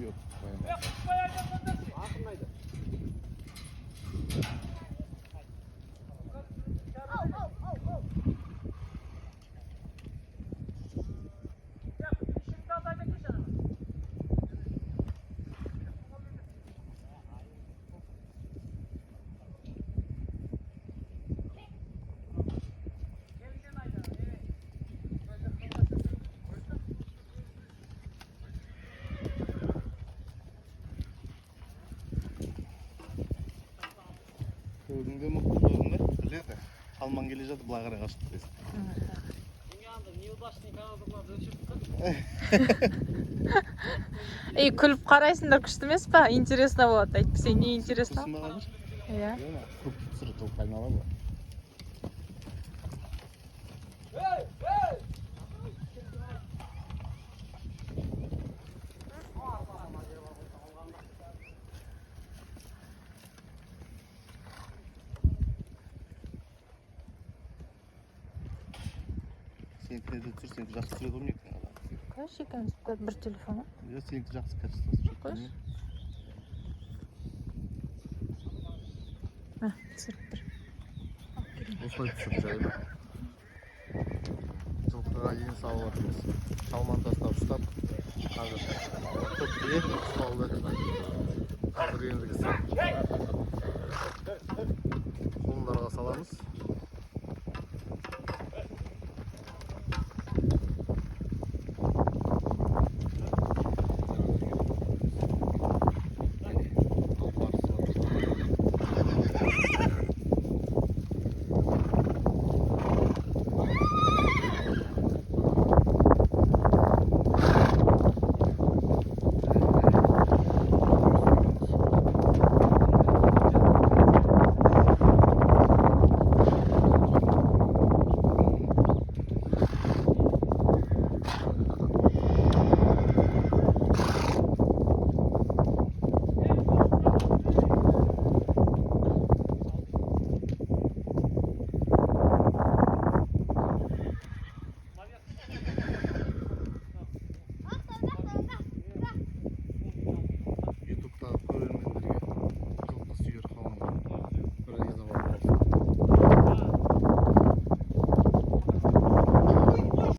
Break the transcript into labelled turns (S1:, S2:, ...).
S1: Yok. Көзіңде мұқтылығыңды біледі. Қалман келе жатып бұлай қарай қашып кетесің.
S2: Ей, күліп қарайсыңдар күшті емес па? Интересно болады. Әйтпесе не интересно? Иә.
S1: Көп түсірі жылқы айнала ба? Сенікі де түсір, сенікі жақсы түсіреді ғой некін адам.
S2: Қаш екеніміз бір телефон?
S1: Сенікі жақсы качествосы жоқ.
S2: Қаш? Түсіріп тұр.
S1: Осылай түсіріп жайлы. Жылқыға ең салу атымыз. Шалман тастап ұстап. Қазір көптіге ұсталды. Қазір ендігі қолындарға саламыз.